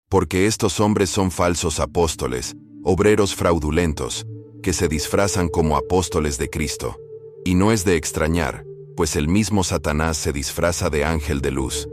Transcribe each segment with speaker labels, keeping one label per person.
Speaker 1: Porque estos hombres son falsos apóstoles, obreros fraudulentos, que se disfrazan como apóstoles de Cristo. Y no es de extrañar, pues el mismo Satanás se disfraza de ángel de luz.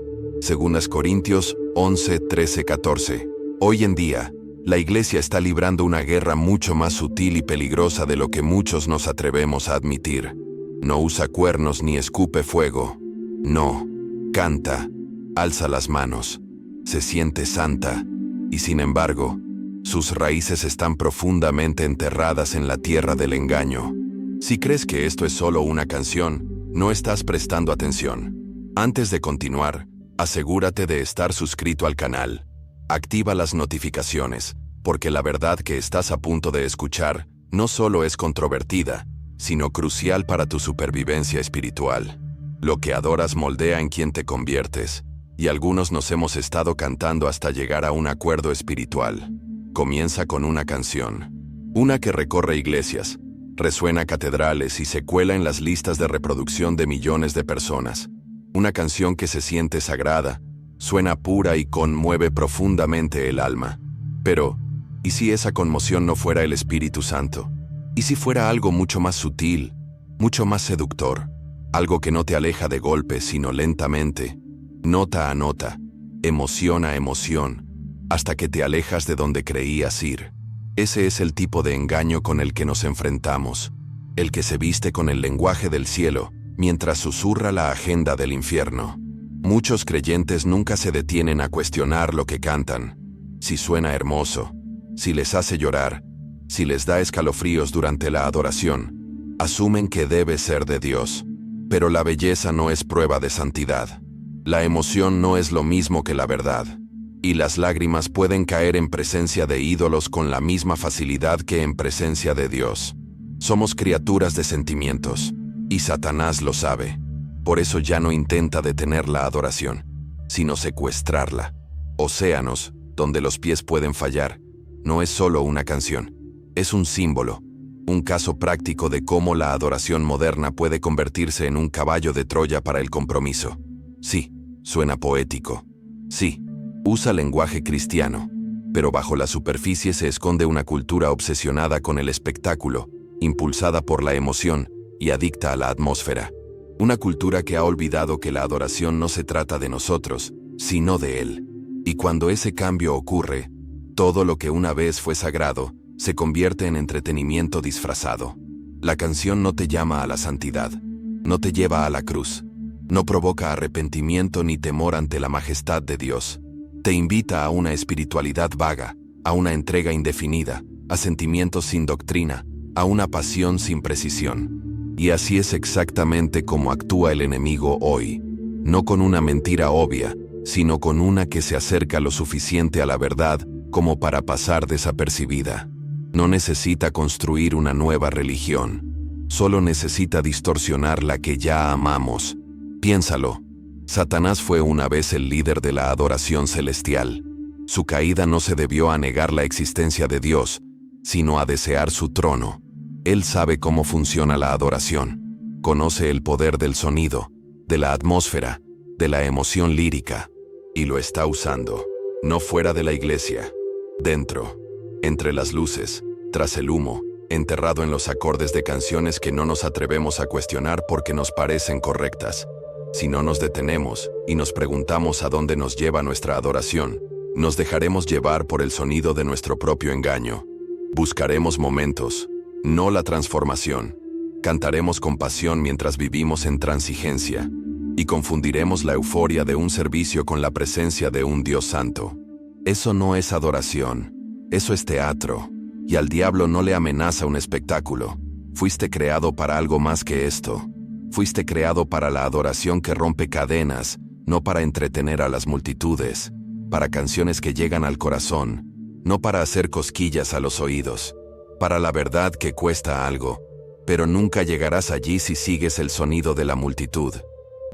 Speaker 1: 2 Corintios 11, 13, 14. Hoy en día, la Iglesia está librando una guerra mucho más sutil y peligrosa de lo que muchos nos atrevemos a admitir. No usa cuernos ni escupe fuego. No, canta, alza las manos, se siente santa, y sin embargo, sus raíces están profundamente enterradas en la tierra del engaño. Si crees que esto es solo una canción, no estás prestando atención. Antes de continuar, asegúrate de estar suscrito al canal. Activa las notificaciones, porque la verdad que estás a punto de escuchar no solo es controvertida, sino crucial para tu supervivencia espiritual. Lo que adoras moldea en quien te conviertes, y algunos nos hemos estado cantando hasta llegar a un acuerdo espiritual. Comienza con una canción, una que recorre iglesias, resuena catedrales y se cuela en las listas de reproducción de millones de personas. Una canción que se siente sagrada, suena pura y conmueve profundamente el alma. Pero, ¿y si esa conmoción no fuera el Espíritu Santo? ¿Y si fuera algo mucho más sutil, mucho más seductor? Algo que no te aleja de golpe, sino lentamente, nota a nota, emoción a emoción, hasta que te alejas de donde creías ir. Ese es el tipo de engaño con el que nos enfrentamos, el que se viste con el lenguaje del cielo, mientras susurra la agenda del infierno. Muchos creyentes nunca se detienen a cuestionar lo que cantan, si suena hermoso, si les hace llorar, si les da escalofríos durante la adoración. Asumen que debe ser de Dios. Pero la belleza no es prueba de santidad. La emoción no es lo mismo que la verdad. Y las lágrimas pueden caer en presencia de ídolos con la misma facilidad que en presencia de Dios. Somos criaturas de sentimientos, y Satanás lo sabe. Por eso ya no intenta detener la adoración, sino secuestrarla. Océanos, donde los pies pueden fallar, no es solo una canción, es un símbolo. Un caso práctico de cómo la adoración moderna puede convertirse en un caballo de Troya para el compromiso. Sí, suena poético. Sí, usa lenguaje cristiano. Pero bajo la superficie se esconde una cultura obsesionada con el espectáculo, impulsada por la emoción y adicta a la atmósfera. Una cultura que ha olvidado que la adoración no se trata de nosotros, sino de Él. Y cuando ese cambio ocurre, todo lo que una vez fue sagrado se convierte en entretenimiento disfrazado. La canción no te llama a la santidad, no te lleva a la cruz, no provoca arrepentimiento ni temor ante la majestad de Dios. Te invita a una espiritualidad vaga, a una entrega indefinida, a sentimientos sin doctrina, a una pasión sin precisión. Y así es exactamente como actúa el enemigo hoy, no con una mentira obvia, sino con una que se acerca lo suficiente a la verdad como para pasar desapercibida. No necesita construir una nueva religión, solo necesita distorsionar la que ya amamos. Piénsalo, Satanás fue una vez el líder de la adoración celestial. Su caída no se debió a negar la existencia de Dios, sino a desear su trono. Él sabe cómo funciona la adoración, conoce el poder del sonido, de la atmósfera, de la emoción lírica, y lo está usando, no fuera de la iglesia, dentro. Entre las luces, tras el humo, enterrado en los acordes de canciones que no nos atrevemos a cuestionar porque nos parecen correctas. Si no nos detenemos y nos preguntamos a dónde nos lleva nuestra adoración, nos dejaremos llevar por el sonido de nuestro propio engaño. Buscaremos momentos, no la transformación. Cantaremos con pasión mientras vivimos en transigencia, y confundiremos la euforia de un servicio con la presencia de un Dios santo. Eso no es adoración. Eso es teatro, y al diablo no le amenaza un espectáculo. Fuiste creado para algo más que esto. Fuiste creado para la adoración que rompe cadenas, no para entretener a las multitudes, para canciones que llegan al corazón, no para hacer cosquillas a los oídos, para la verdad que cuesta algo, pero nunca llegarás allí si sigues el sonido de la multitud.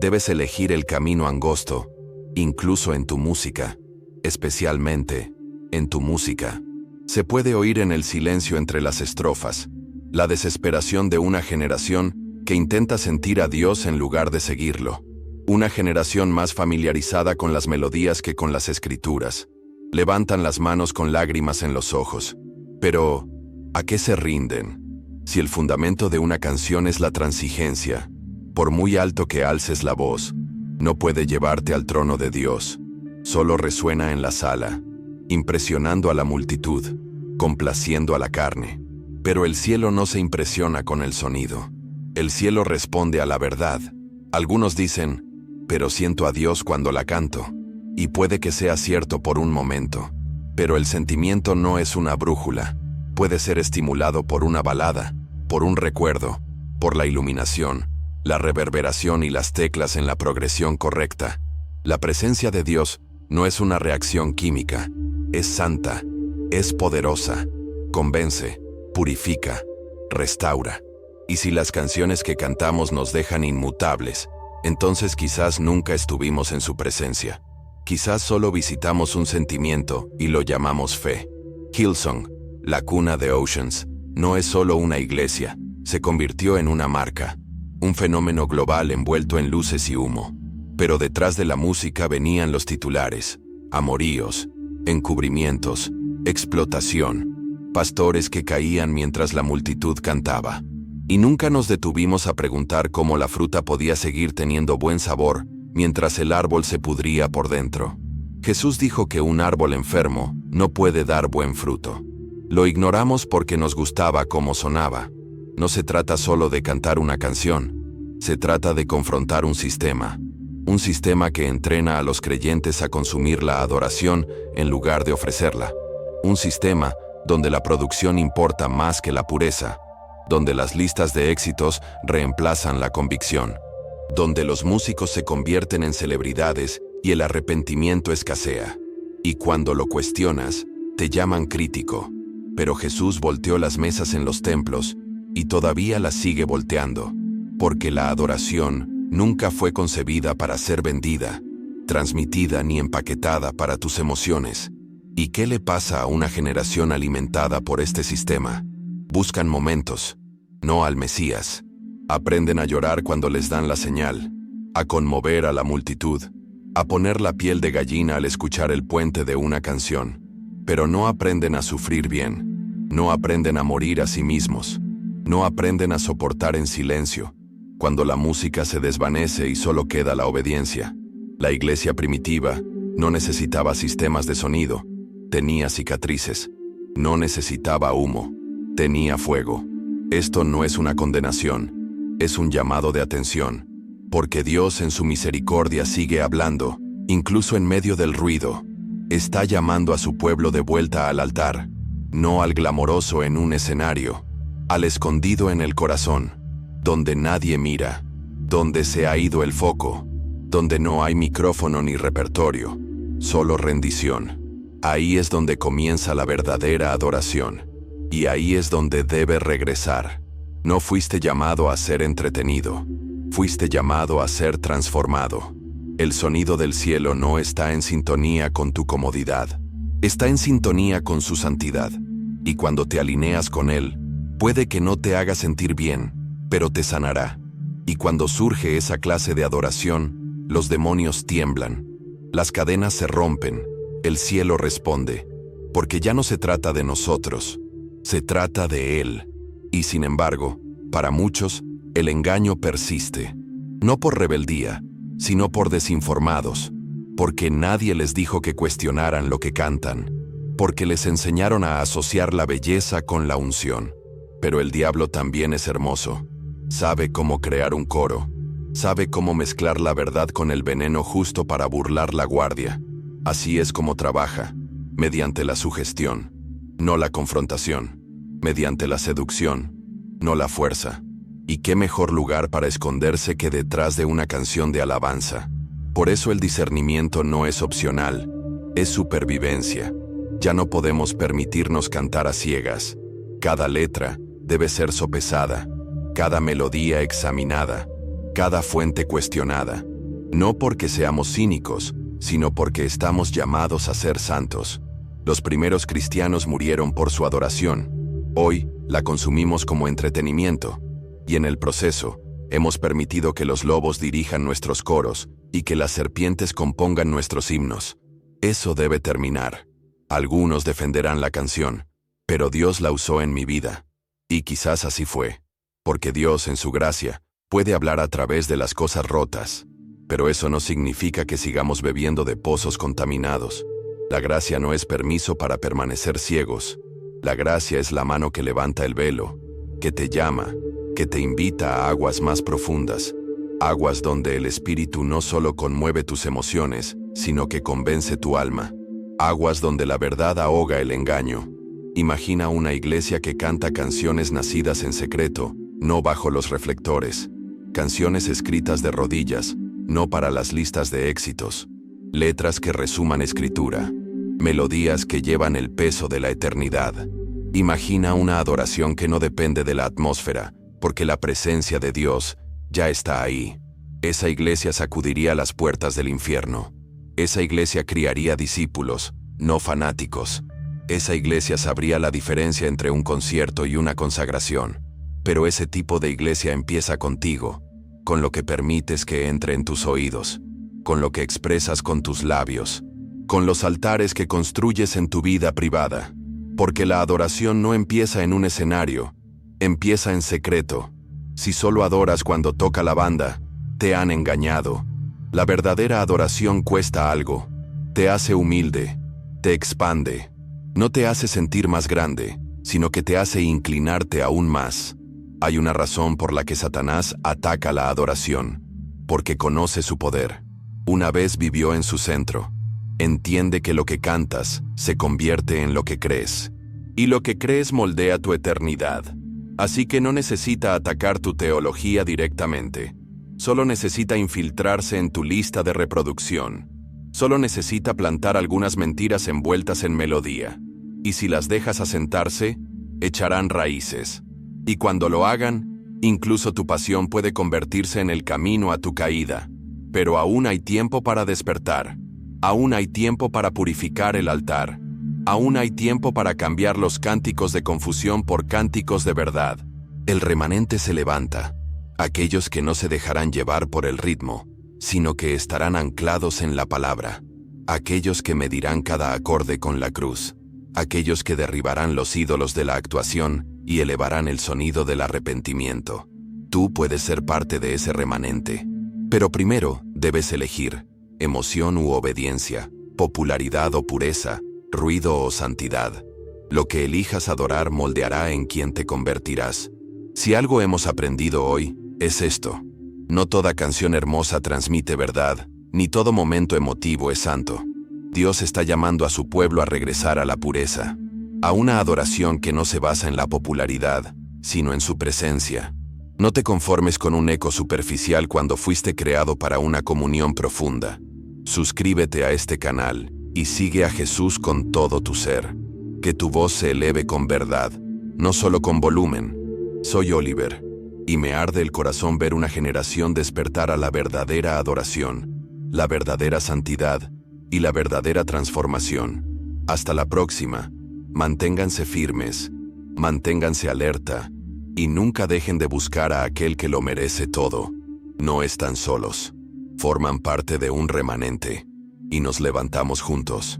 Speaker 1: Debes elegir el camino angosto, incluso en tu música, especialmente en tu música. Se puede oír en el silencio entre las estrofas, la desesperación de una generación que intenta sentir a Dios en lugar de seguirlo. Una generación más familiarizada con las melodías que con las escrituras. Levantan las manos con lágrimas en los ojos. Pero, ¿a qué se rinden? Si el fundamento de una canción es la transigencia, por muy alto que alces la voz, no puede llevarte al trono de Dios. Solo resuena en la sala, impresionando a la multitud, complaciendo a la carne. Pero el cielo no se impresiona con el sonido. El cielo responde a la verdad. Algunos dicen, pero siento a Dios cuando la canto. Y puede que sea cierto por un momento. Pero el sentimiento no es una brújula. Puede ser estimulado por una balada, por un recuerdo, por la iluminación, la reverberación y las teclas en la progresión correcta. La presencia de Dios no es una reacción química. Es santa, es poderosa, convence, purifica, restaura. Y si las canciones que cantamos nos dejan inmutables, entonces quizás nunca estuvimos en su presencia. Quizás solo visitamos un sentimiento y lo llamamos fe. Hillsong, la cuna de Oceans, no es solo una iglesia, se convirtió en una marca, un fenómeno global envuelto en luces y humo. Pero detrás de la música venían los titulares: amoríos, encubrimientos, explotación, pastores que caían mientras la multitud cantaba. Y nunca nos detuvimos a preguntar cómo la fruta podía seguir teniendo buen sabor mientras el árbol se pudría por dentro. Jesús dijo que un árbol enfermo no puede dar buen fruto. Lo ignoramos porque nos gustaba cómo sonaba. No se trata solo de cantar una canción, se trata de confrontar un sistema que entrena a los creyentes a consumir la adoración en lugar de ofrecerla. Un sistema donde la producción importa más que la pureza, donde las listas de éxitos reemplazan la convicción, donde los músicos se convierten en celebridades y el arrepentimiento escasea. Y cuando lo cuestionas, te llaman crítico. Pero Jesús volteó las mesas en los templos y todavía las sigue volteando, porque la adoración nunca fue concebida para ser vendida, transmitida ni empaquetada para tus emociones. ¿Y qué le pasa a una generación alimentada por este sistema? Buscan momentos, no al Mesías. Aprenden a llorar cuando les dan la señal, a conmover a la multitud, a poner la piel de gallina al escuchar el puente de una canción. Pero no aprenden a sufrir bien, no aprenden a morir a sí mismos, no aprenden a soportar en silencio, cuando la música se desvanece y solo queda la obediencia. La iglesia primitiva no necesitaba sistemas de sonido, tenía cicatrices, no necesitaba humo, tenía fuego. Esto no es una condenación, es un llamado de atención, porque Dios en su misericordia sigue hablando, incluso en medio del ruido. Está llamando a su pueblo de vuelta al altar, no al glamoroso en un escenario, al escondido en el corazón, donde nadie mira, donde se ha ido el foco, donde no hay micrófono ni repertorio, solo rendición. Ahí es donde comienza la verdadera adoración, y ahí es donde debe regresar. No fuiste llamado a ser entretenido, fuiste llamado a ser transformado. El sonido del cielo no está en sintonía con tu comodidad, está en sintonía con su santidad. Y cuando te alineas con él, puede que no te haga sentir bien, pero te sanará. Y cuando surge esa clase de adoración, los demonios tiemblan, las cadenas se rompen, el cielo responde, porque ya no se trata de nosotros, se trata de él. Y sin embargo, para muchos, el engaño persiste, no por rebeldía, sino por desinformados, porque nadie les dijo que cuestionaran lo que cantan, porque les enseñaron a asociar la belleza con la unción. Pero el diablo también es hermoso, sabe cómo crear un coro, sabe cómo mezclar la verdad con el veneno justo para burlar la guardia. Así es como trabaja, mediante la sugestión, no la confrontación, mediante la seducción, no la fuerza. Y qué mejor lugar para esconderse que detrás de una canción de alabanza. Por eso el discernimiento no es opcional, es supervivencia. Ya no podemos permitirnos cantar a ciegas. Cada letra debe ser sopesada, cada melodía examinada, cada fuente cuestionada. No porque seamos cínicos, sino porque estamos llamados a ser santos. Los primeros cristianos murieron por su adoración. Hoy la consumimos como entretenimiento. Y en el proceso, hemos permitido que los lobos dirijan nuestros coros y que las serpientes compongan nuestros himnos. Eso debe terminar. Algunos defenderán la canción, pero Dios la usó en mi vida. Y quizás así fue, porque Dios, en su gracia, puede hablar a través de las cosas rotas. Pero eso no significa que sigamos bebiendo de pozos contaminados. La gracia no es permiso para permanecer ciegos. La gracia es la mano que levanta el velo, que te llama, que te invita a aguas más profundas, aguas donde el Espíritu no solo conmueve tus emociones, sino que convence tu alma, aguas donde la verdad ahoga el engaño. Imagina una iglesia que canta canciones nacidas en secreto, no bajo los reflectores, canciones escritas de rodillas, no para las listas de éxitos, letras que resuman escritura, melodías que llevan el peso de la eternidad. Imagina una adoración que no depende de la atmósfera, porque la presencia de Dios ya está ahí. Esa iglesia sacudiría las puertas del infierno. Esa iglesia criaría discípulos, no fanáticos. Esa iglesia sabría la diferencia entre un concierto y una consagración. Pero ese tipo de iglesia empieza contigo, con lo que permites que entre en tus oídos, con lo que expresas con tus labios, con los altares que construyes en tu vida privada. Porque la adoración no empieza en un escenario, empieza en secreto. Si solo adoras cuando toca la banda, te han engañado. La verdadera adoración cuesta algo, te hace humilde, te expande. No te hace sentir más grande, sino que te hace inclinarte aún más. Hay una razón por la que Satanás ataca la adoración, porque conoce su poder. Una vez vivió en su centro. Entiende que lo que cantas se convierte en lo que crees. Y lo que crees moldea tu eternidad. Así que no necesita atacar tu teología directamente. Solo necesita infiltrarse en tu lista de reproducción. Solo necesita plantar algunas mentiras envueltas en melodía. Y si las dejas asentarse, echarán raíces. Y cuando lo hagan, incluso tu pasión puede convertirse en el camino a tu caída. Pero aún hay tiempo para despertar. Aún hay tiempo para purificar el altar. Aún hay tiempo para cambiar los cánticos de confusión por cánticos de verdad. El remanente se levanta. Aquellos que no se dejarán llevar por el ritmo, sino que estarán anclados en la palabra. Aquellos que medirán cada acorde con la cruz. Aquellos que derribarán los ídolos de la actuación y elevarán el sonido del arrepentimiento. Tú puedes ser parte de ese remanente. Pero primero debes elegir emoción u obediencia, popularidad o pureza, ruido o santidad. Lo que elijas adorar moldeará en quien te convertirás. Si algo hemos aprendido hoy, es esto. No toda canción hermosa transmite verdad, ni todo momento emotivo es santo. Dios está llamando a su pueblo a regresar a la pureza, a una adoración que no se basa en la popularidad, sino en su presencia. No te conformes con un eco superficial cuando fuiste creado para una comunión profunda. Suscríbete a este canal y sigue a Jesús con todo tu ser. Que tu voz se eleve con verdad, no solo con volumen. Soy Oliver, y me arde el corazón ver una generación despertar a la verdadera adoración, la verdadera santidad y la verdadera transformación. Hasta la próxima. Manténganse firmes, manténganse alerta, y nunca dejen de buscar a aquel que lo merece todo. No están solos. Forman parte de un remanente, y nos levantamos juntos.